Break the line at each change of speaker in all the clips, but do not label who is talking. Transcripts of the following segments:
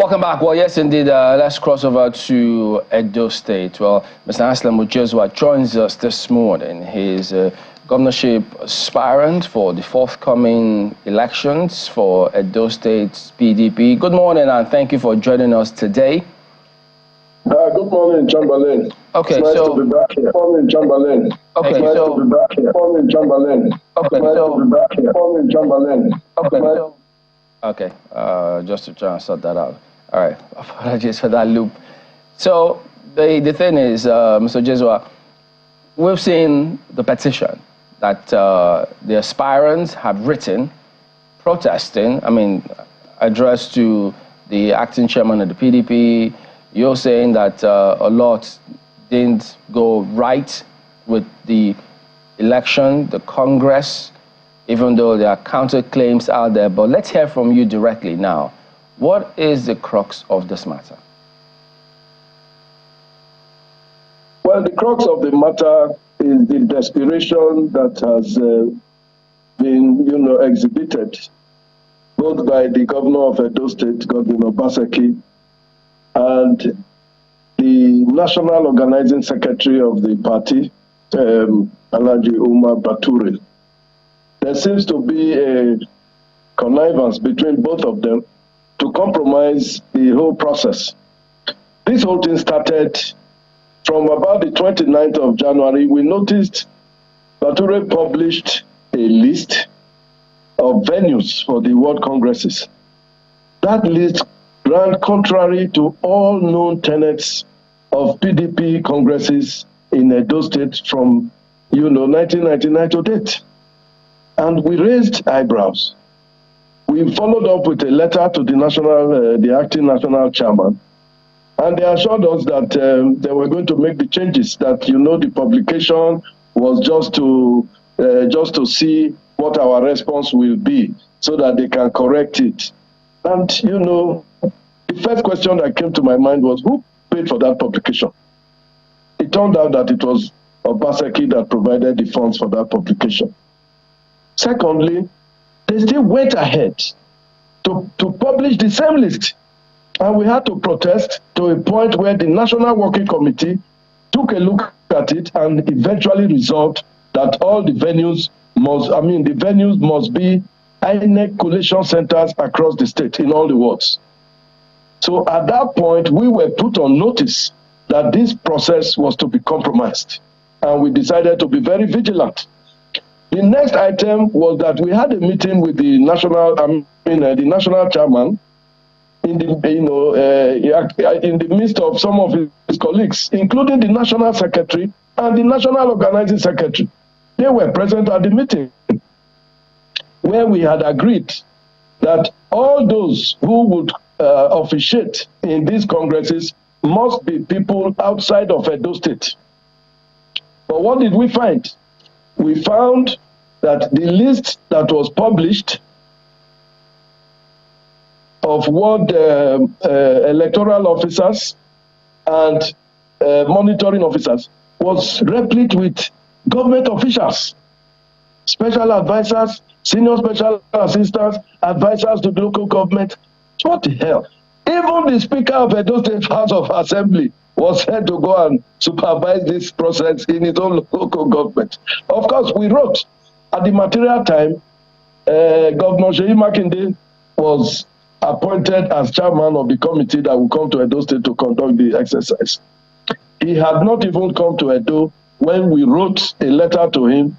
Welcome back. Well, yes, indeed. Let's cross over to Edo State. Well, Mr. Anslem Ojezua joins us this morning. He's a governorship aspirant for the forthcoming elections for Edo State's PDP. Good morning, and thank you for joining us today.
Good morning, Chamberlain.
Okay,
it's nice
so
to be back here. Morning, Chamberlain.
Okay,
it's nice
so
to be back here. Morning, Chamberlain.
Okay,
it's nice
so
to be back here. Morning, Chamberlain.
Okay, so okay, just to try and sort that out. All right, apologies for that loop. So the thing is, Mr. Ojezua, we've seen the petition that the aspirants have written, protesting. I mean, addressed to the acting chairman of the PDP. You're saying that a lot didn't go right with the election, the Congress, even though there are counterclaims out there. But let's hear from you directly now. What is the crux of this matter?
Well, the crux of the matter is the desperation that has been, exhibited both by the governor of Edo State, Governor Obaseki, and the national organizing secretary of the party, Alhaji Umar Bature. There seems to be a connivance between both of them to compromise the whole process. This whole thing started from about the 29th of January. We noticed Bature published a list of venues for the World Congresses. That list ran contrary to all known tenets of PDP Congresses in Edo State from, 1999 to date. And we raised eyebrows. We followed up with a letter to the acting national chairman, and they assured us that they were going to make the changes, that, the publication was just to see what our response will be so that they can correct it. And, the first question that came to my mind was, who paid for that publication? It turned out that it was Obaseki that provided the funds for that publication. Secondly, they still went ahead to publish the same list. And we had to protest to a point where the National Working Committee took a look at it and eventually resolved that all the venues must be INEC collation centers across the state in all the wards. So at that point, we were put on notice that this process was to be compromised. And we decided to be very vigilant. The next item was that we had a meeting with the national chairman in the midst of some of his colleagues, including the national secretary and the national organizing secretary. They were present at the meeting where we had agreed that all those who would officiate in these congresses must be people outside of Edo State. But what did we find? We found that the list that was published of ward electoral officers and monitoring officers was replete with government officials, special advisors, senior special assistants, advisors to the local government. What the hell? Even the Speaker of Edo State House of Assembly was said to go and supervise this process in its own local government. Of course, we wrote at the material time, Governor Seyi Makinde was appointed as chairman of the committee that will come to Edo State to conduct the exercise. He had not even come to Edo when we wrote a letter to him,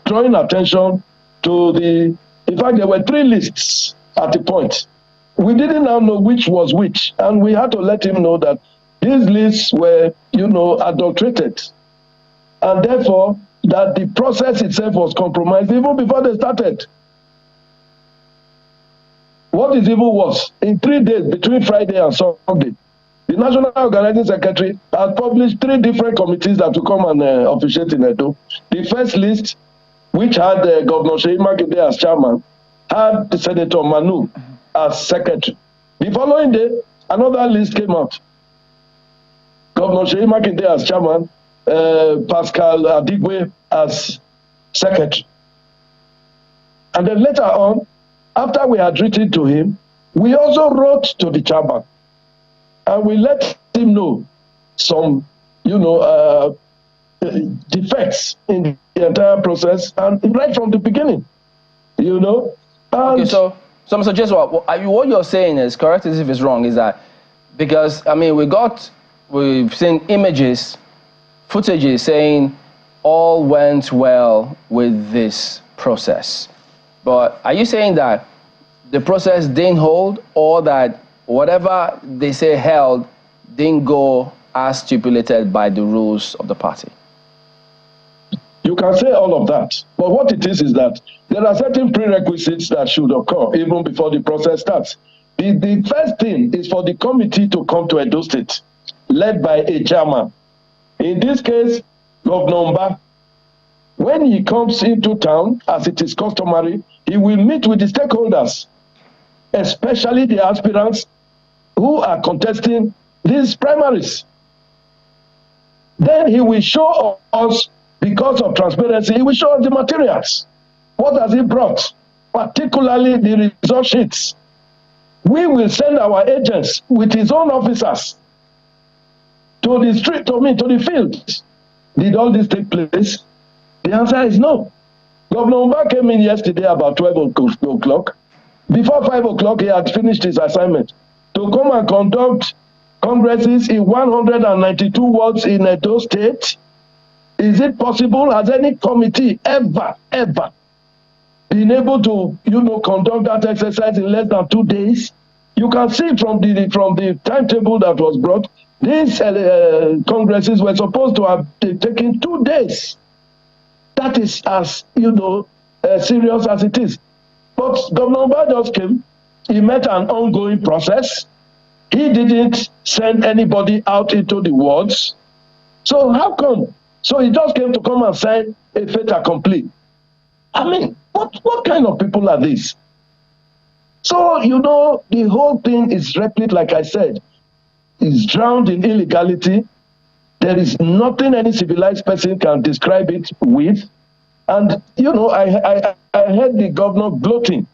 drawing attention to in fact, there were 3 lists at the point. We didn't now know which was which, and we had to let him know that these lists were, adulterated, and therefore that the process itself was compromised even before they started. What is even worse, in 3 days between Friday and Sunday, the National Organizing Secretary has published 3 different committees that will come and officiate in Edo. The first list, which had Governor Seyi Makinde as chairman, had Senator Manu as secretary. The following day, another list came out. Governor Seyi Makinde as chairman, Pascal Adigwe as secretary. And then later on, after we had written to him, We also wrote to the chairman, and we let him know some, defects in the entire process, and right from the beginning, And
okay, so Mr. Ojezua, what you're saying is, correct as if it's wrong, is that because, I mean, we've seen images, footages saying all went well with this process. But are you saying that the process didn't hold, or that whatever they say held didn't go as stipulated by the rules of the party?
You can say all of that. But what it is that there are certain prerequisites that should occur even before the process starts. The first thing is for the committee to come to Edo State, led by a chairman. In this case, Governor Mba. When he comes into town, as it is customary, he will meet with the stakeholders, especially the aspirants who are contesting these primaries. Then he will show us, because of transparency, he will show us the materials. What has he brought? Particularly the result sheets. We will send our agents with his own officers to the street, to the field. Did all this take place? The answer is no. Governor Mba came in yesterday about 12 o'clock. Before 5 o'clock, he had finished his assignment to come and conduct congresses in 192 wards in Edo State. Is it possible? Has any committee ever been able to, conduct that exercise in less than 2 days? You can see from the timetable that was brought, these congresses were supposed to have taken 2 days. That is as, serious as it is. But Governor Mba just came. He met an ongoing process. He didn't send anybody out into the wards. So how come? So he just came to come and sign a fait accompli. I mean, what kind of people are these? So, the whole thing is replete, like I said, is drowned in illegality. There is nothing any civilized person can describe it with. And, I heard the governor gloating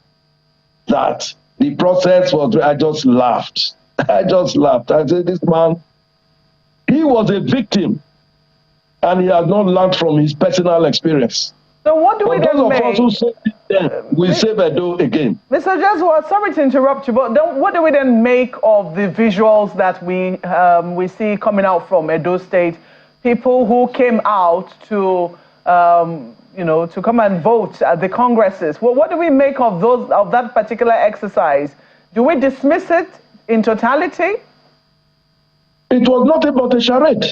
that the process was, I just laughed. I said, this man, he was a victim, and he has not learned from his personal experience.
So what do we then make?
Those of us who saved it then, we save Edo again.
Mr. Ojezua, sorry to interrupt you, but then what do we then make of the visuals that we see coming out from Edo State? People who came out to, to come and vote at the congresses. Well, what do we make of that particular exercise? Do we dismiss it in totality?
It was nothing but a charade.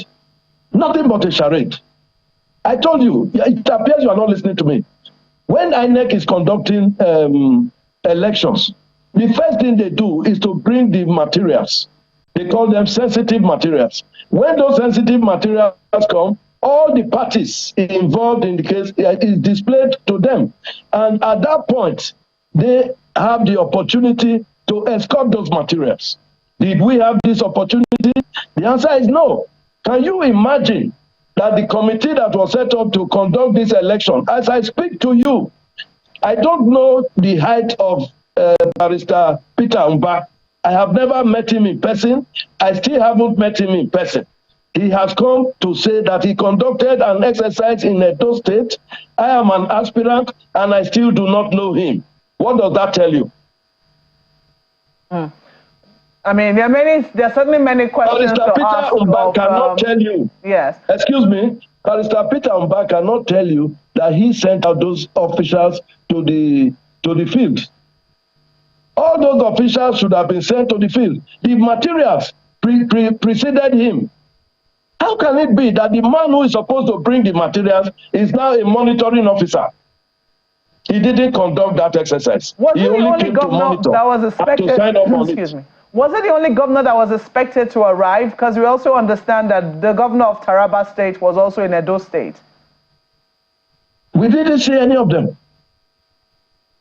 Nothing but a charade. I told you, it appears you are not listening to me. When INEC is conducting elections, the first thing they do is to bring the materials. They call them sensitive materials. When those sensitive materials come, all the parties involved in the case is displayed to them. And at that point, they have the opportunity to escort those materials. Did we have this opportunity? The answer is no. Can you imagine that the committee that was set up to conduct this election, as I speak to you, I don't know the height of Barrister Peter Mba. I have never met him in person. I still haven't met him in person. He has come to say that he conducted an exercise in Edo State. I am an aspirant, and I still do not know him. What does that tell you?
I mean, there are certainly many questions
Barrister Peter Mba cannot tell you.
Yes.
Excuse me. Barrister Peter Mba cannot tell you that he sent out those officials to the field. All those officials should have been sent to the field. The materials preceded him. How can it be that the man who is supposed to bring the materials is now a monitoring officer? He didn't conduct that exercise.
Was he only came to monitor that was expected? Excuse me. Was it the only governor that was expected to arrive? Because we also understand that the governor of Taraba State was also in Edo State.
We didn't see any of them.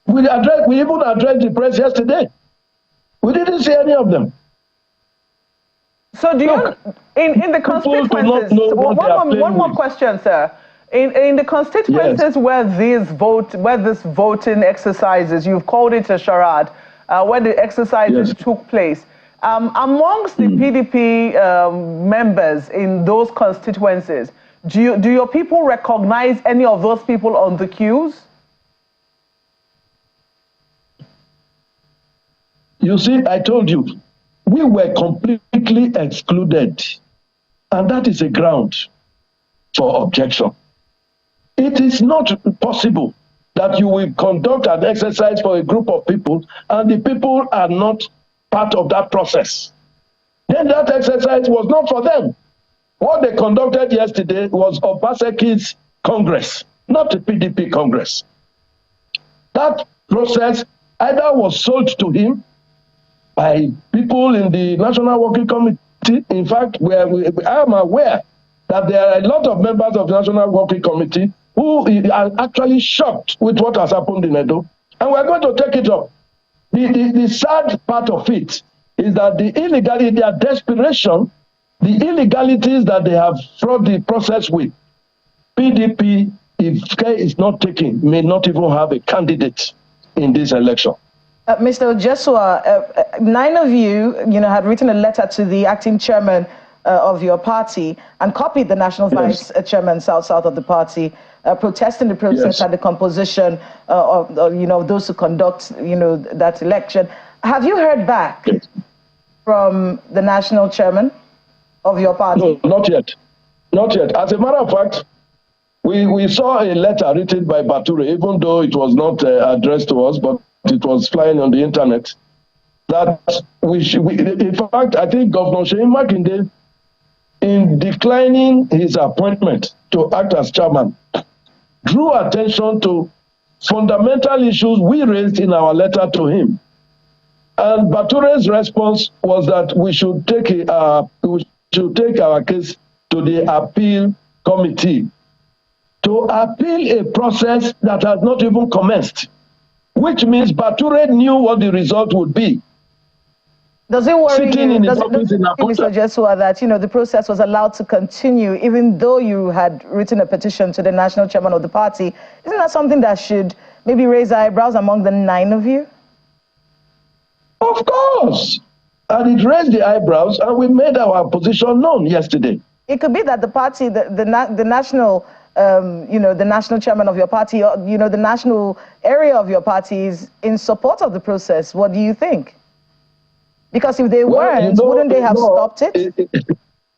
We even addressed the press yesterday. We didn't see any of them.
So do you, in the constituencies, one more question, sir. In the constituencies, yes, where this voting exercises, you've called it a charade, where the exercises took place. Amongst the PDP members in those constituencies, do your people recognize any of those people on the queues?
You see, I told you, we were completely excluded, and that is a ground for objection. It is not possible that you will conduct an exercise for a group of people and the people are not part of that process. Then that exercise was not for them. What they conducted yesterday was Obaseki's Congress, not the PDP Congress. That process either was sold to him by people in the National Working Committee. In fact, I am aware that there are a lot of members of the National Working Committee who are actually shocked with what has happened in Edo, and we're going to take it up. The sad part of it is that the illegality, their desperation, the illegalities that they have fraud the process with, PDP, if care is not taken, may not even have a candidate in this election.
Mr. Ojezua, 9 of you, had written a letter to the acting chairman of your party and copied the national vice chairman south of the party, protesting the process and the composition of those who conduct that election. Have you heard back from the national chairman of your party?
No, not yet. Not yet. As a matter of fact, we saw a letter written by Bature, even though it was not addressed to us, but it was flying on the internet, that in fact, I think Governor Sheyi Makinde, in declining his appointment to act as chairman, drew attention to fundamental issues we raised in our letter to him. And Bature's response was that we should take our case to the appeal committee to appeal a process that has not even commenced, which means Bature knew what the result would be.
Does it worry you, Mr. Ojezua, that the process was allowed to continue even though you had written a petition to the national chairman of the party? Isn't that something that should maybe raise eyebrows among the 9 of you?
Of course. And it raised the eyebrows, and we made our position known yesterday.
It could be that the party, the national, the national chairman of your party, or, the national area of your party is in support of the process. What do you think? Because if they weren't, wouldn't they have stopped it?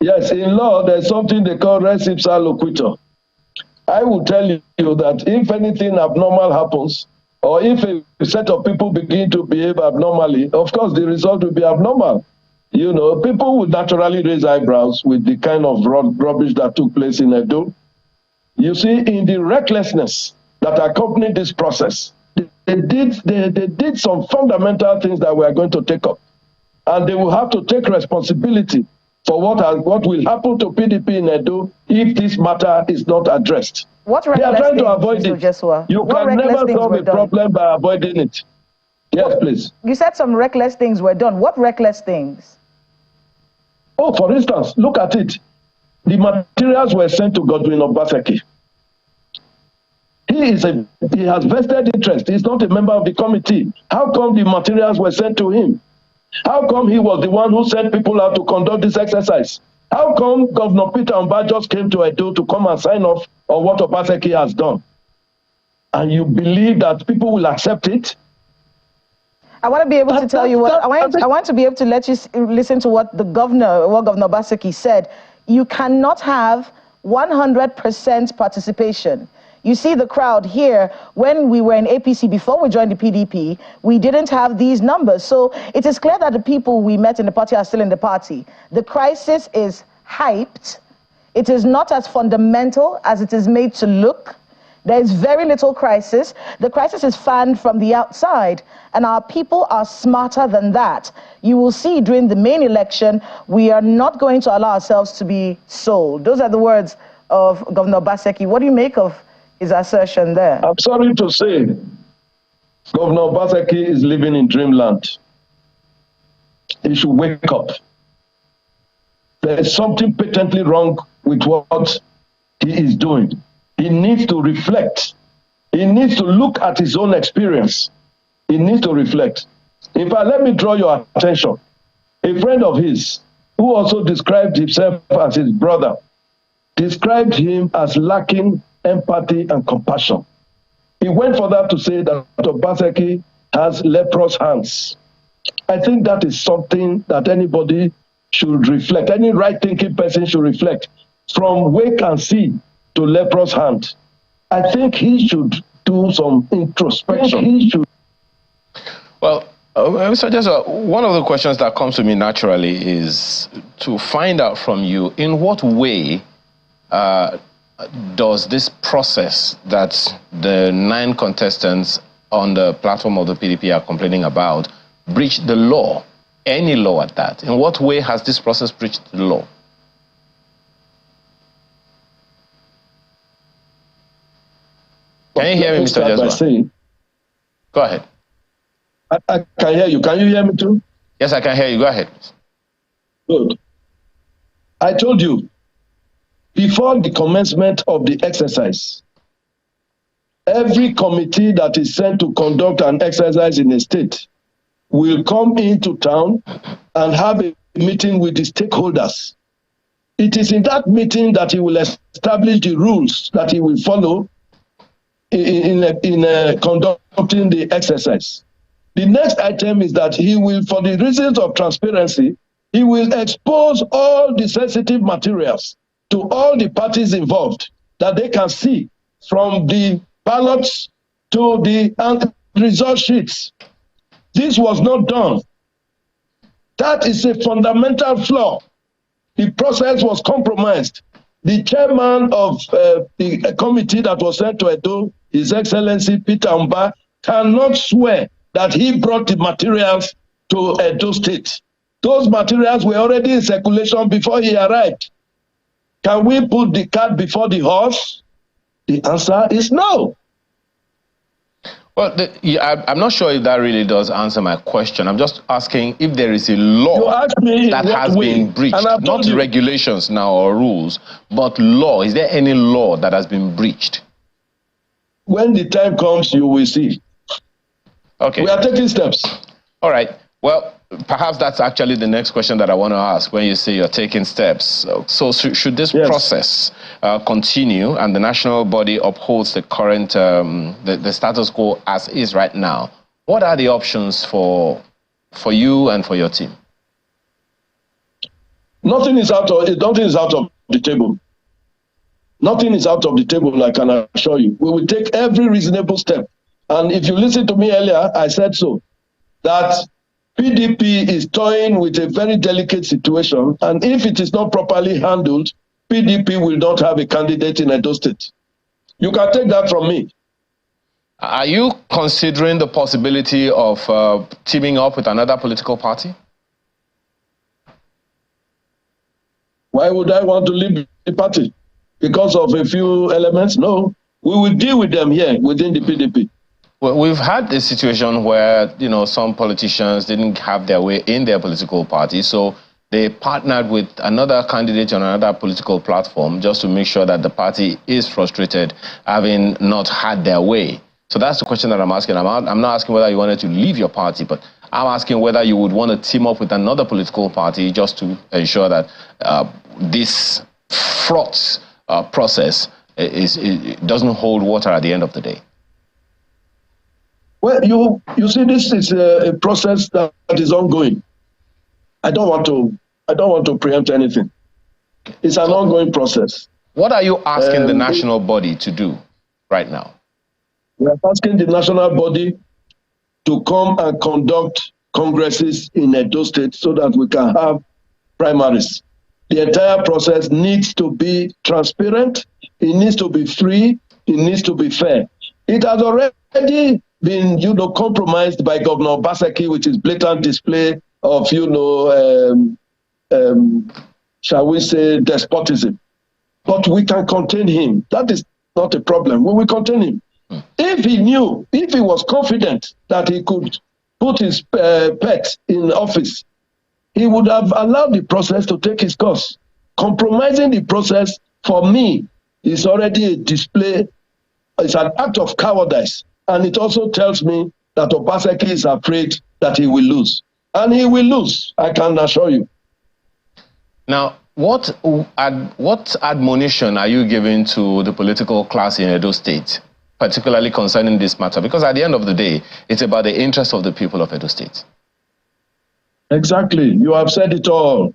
Yes, in law, there's something they call res ipsa loquitur. I will tell you that if anything abnormal happens, or if a set of people begin to behave abnormally, of course, the result will be abnormal. People would naturally raise eyebrows with the kind of rubbish that took place in Edo. You see, in the recklessness that accompanied this process, they did some fundamental things that we are going to take up. And they will have to take responsibility for what will happen to PDP in Edo if this matter is not addressed. They are trying to avoid it. You can never solve a problem by avoiding it. Yes, please.
You said some reckless things were done. What reckless things?
Oh, for instance, look at it. The materials were sent to Godwin Obaseki. He has vested interest. He's not a member of the committee. How come the materials were sent to him? How come he was the one who sent people out to conduct this exercise? How come Governor Peter Mbah just came to Edo to come and sign off on what Obaseki has done? And you believe that people will accept it?
I want to be able to tell you what I want to be able to let you listen to what Governor Obaseki said. You cannot have 100% participation. You see the crowd here, when we were in APC before we joined the PDP, we didn't have these numbers. So it is clear that the people we met in the party are still in the party. The crisis is hyped. It is not as fundamental as it is made to look. There is very little crisis. The crisis is fanned from the outside, and our people are smarter than that. You will see during the main election, we are not going to allow ourselves to be sold. Those are the words of Governor Obaseki. What do you make of his assertion there?
I'm sorry to say, Governor Obaseki is living in dreamland. He should wake up. There is something patently wrong with what he is doing. He needs to reflect. He needs to look at his own experience. He needs to reflect. In fact, let me draw your attention. A friend of his, who also described himself as his brother, described him as lacking empathy and compassion. He went further to say that Obaseki has leprous hands. I think that is something that anybody should reflect. Any right-thinking person should reflect. From wait and see to leprous hand. I think he should do some introspection. He should.
Well, Mr. Ojezua, one of the questions that comes to me naturally is to find out from you, in what way does this process that the 9 contestants on the platform of the PDP are complaining about breach the law, any law at that? In what way has this process breached the law? Can you hear me, Mr. Ojezua? Go ahead.
I can hear you. Can you hear me too?
Yes, I can hear you. Go ahead.
Good. I told you, before the commencement of the exercise, every committee that is sent to conduct an exercise in a state will come into town and have a meeting with the stakeholders. It is in that meeting that he will establish the rules that he will follow in conducting the exercise. The next item is that he will, for the reasons of transparency, he will expose all the sensitive materials to all the parties involved that they can see, from the ballots to the result sheets. This was not done. That is a fundamental flaw. The process was compromised. The chairman of the committee that was sent to Edo, His Excellency Peter Mba, cannot swear that he brought the materials to Edo State. Those materials were already in circulation before he arrived. Can we put the cart before the horse? The answer is no.
Well, I'm not sure if that really does answer my question. I'm just asking if there is a law that has been breached, not regulations now or rules, but law. Is there any law that has been breached?
When the time comes, you will see.
Okay.
We are taking steps.
All right. Well, perhaps that's actually the next question that I want to ask when you say you're taking steps. So should this process continue and the national body upholds the current, the status quo as is right now, what are the options for you and for your team?
Nothing is out of the table. Nothing is out of the table, I can assure you. We will take every reasonable step. And if you listen to me earlier, I said so, that PDP is toying with a very delicate situation, and if it is not properly handled, PDP will not have a candidate in Edo State. You can take that from me.
Are you considering the possibility of teaming up with another political party?
Why would I want to leave the party? Because of a few elements? No. We will deal with them here within the PDP.
Well, we've had a situation where, some politicians didn't have their way in their political party, so they partnered with another candidate on another political platform just to make sure that the party is frustrated, having not had their way. So that's the question that I'm asking. I'm not asking whether you wanted to leave your party, but I'm asking whether you would want to team up with another political party just to ensure that this fraught process doesn't hold water at the end of the day.
Well, you see, this is a process that is ongoing. I don't want to preempt anything. It's an ongoing process.
What are you asking the national body to do right now?
We are asking the national body to come and conduct congresses in Edo State so that we can have primaries. The entire process needs to be transparent. It needs to be free. It needs to be fair. It has already been, compromised by Governor Obaseki, which is blatant display of, shall we say, despotism. But we can contain him. That is not a problem. We will contain him. If he was confident that he could put his pet in office, he would have allowed the process to take its course. Compromising the process, for me, is already a display. It's an act of cowardice. And it also tells me that Obaseki is afraid that he will lose. And he will lose, I can assure you.
Now, what admonition are you giving to the political class in Edo State, particularly concerning this matter? Because at the end of the day, it's about the interest of the people of Edo State.
Exactly. You have said it all.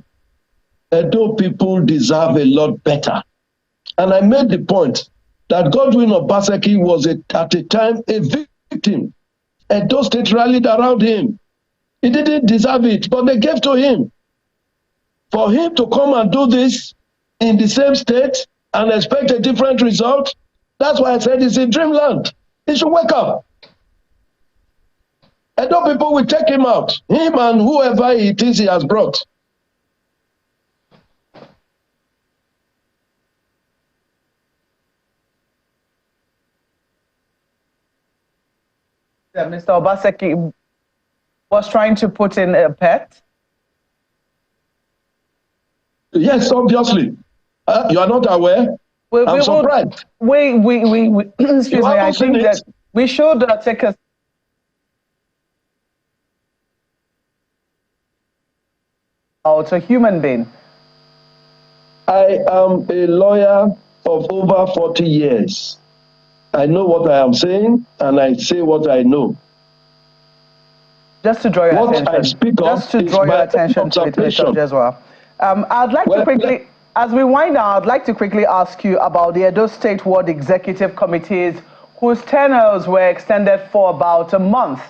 Edo people deserve a lot better. And I made the point that Godwin Obaseki was at a time a victim. Edo State rallied around him. He didn't deserve it, but they gave to him. For him to come and do this in the same state and expect a different result, that's why I said it's in dreamland. He should wake up. Edo people will take him out, him and whoever it is he has brought.
Mr. Obaseki was trying to put in a pet.
Yes, obviously. You are not aware? I'm surprised.
Excuse me, I think that we should take a... It's a human being.
I am a lawyer of over 40 years. I know what I am saying, and I say what I know.
Just to draw your attention.
I speak
just to draw your attention to it, Mr. Ojezua. I'd like to quickly, as we wind down, I'd like to quickly ask you about the Edo State Ward Executive Committees whose tenures were extended for about a month.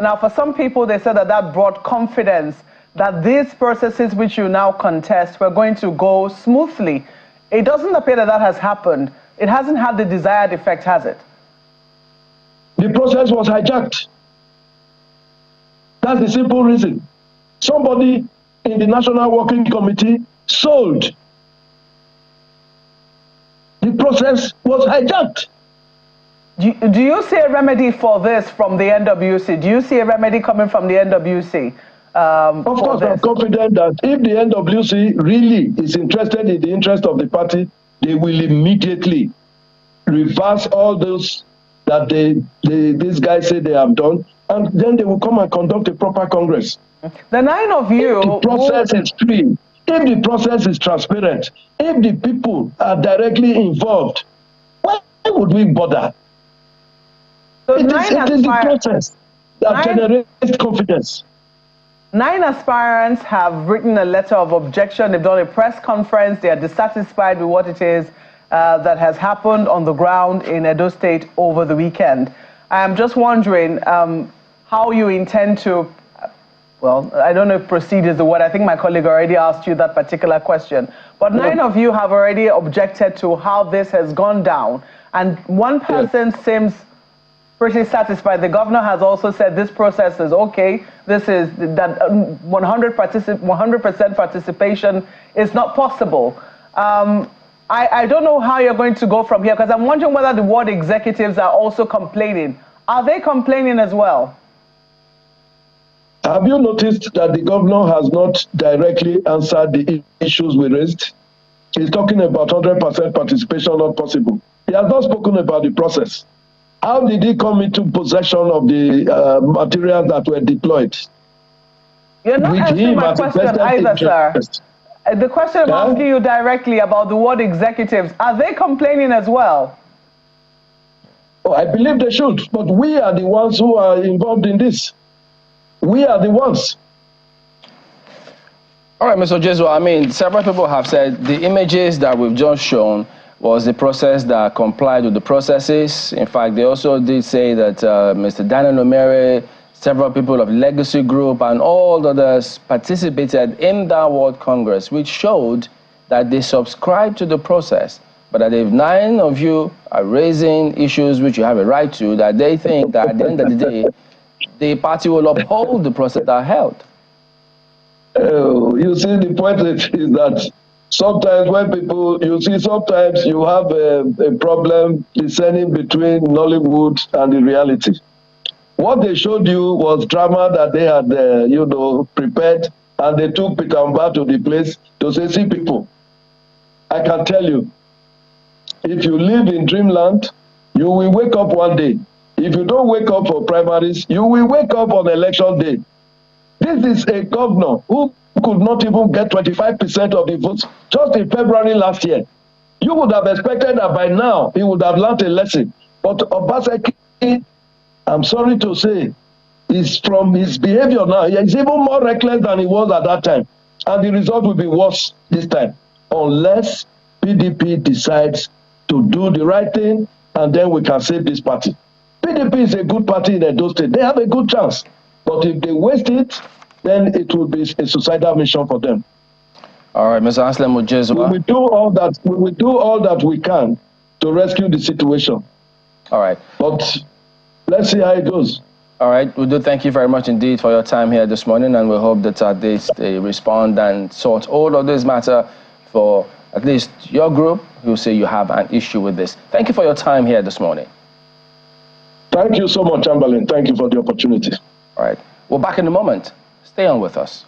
Now, for some people, they said that that brought confidence that these processes which you now contest were going to go smoothly. It doesn't appear that that has happened. It hasn't had the desired effect, has it?
The process was hijacked. That's the simple reason. Somebody in the National Working Committee sold. The process was hijacked.
Do you see a remedy for this from the NWC? Do you see a remedy coming from the NWC?
Of course, I'm confident that if the NWC really is interested in the interest of the party, they will immediately reverse all those that these guys say they have done, and then they will come and conduct a proper Congress.
The nine of you...
If the process is free, if the process is transparent, if the people are directly involved, why would we bother?
So
it is the process that generates confidence.
9 aspirants have written a letter of objection. They've done a press conference. They are dissatisfied with what it is that has happened on the ground in Edo State over the weekend. I'm just wondering how you intend to, well, I don't know if proceed is the word. I think my colleague already asked you that particular question. But 9 of you have already objected to how this has gone down. And one person seems pretty satisfied. The governor has also said this process is okay. This is that 100% participation is not possible. I don't know how you're going to go from here, because I'm wondering whether the ward executives are also complaining. Are they complaining as well?
Have you noticed that the governor has not directly answered the issues we raised? He's talking about 100% participation not possible. He has not spoken about the process. How did he come into possession of the materials that were deployed?
You're not answering my question either, sir. The question I'm asking you directly about the ward executives, are they complaining as well?
Oh, I believe they should, but we are the ones who are involved in this. We are the ones.
All right, Mr. Ojezua, I mean, several people have said the images that we've just shown was the process that complied with the processes. In fact, they also did say that Mr. Daniel Nomere, several people of Legacy Group, and all others participated in that World Congress, which showed that they subscribed to the process. But that if 9 of you are raising issues which you have a right to, that they think that at the end of the day, the party will uphold the process that held.
You see, the point is that sometimes when people, you see, sometimes you have a problem discerning between Nollywood and the reality. What they showed you was drama that they had, prepared, and they took Peter Mba to the place to say, see people, I can tell you, if you live in dreamland, you will wake up one day. If you don't wake up for primaries, you will wake up on election day. This is a governor who could not even get 25% of the votes just in February last year. You would have expected that by now he would have learned a lesson. But Obaseki, I'm sorry to say, is from his behavior now. He's even more reckless than he was at that time. And the result will be worse this time, unless PDP decides to do the right thing, and then we can save this party. PDP is a good party in Edo State. They have a good chance. But if they waste it, then it will be a suicidal mission for them.
All right, Mr. Anslem Ojezua.
We will do all that we can to rescue the situation.
All right.
But let's see how it goes.
All right, we do thank you very much indeed for your time here this morning, and we hope that they respond and sort all of this matter for at least your group who say you have an issue with this. Thank you for your time here this morning.
Thank you so much, Chamberlain. Thank you for the opportunity.
All right, we're back in a moment. Stay on with us.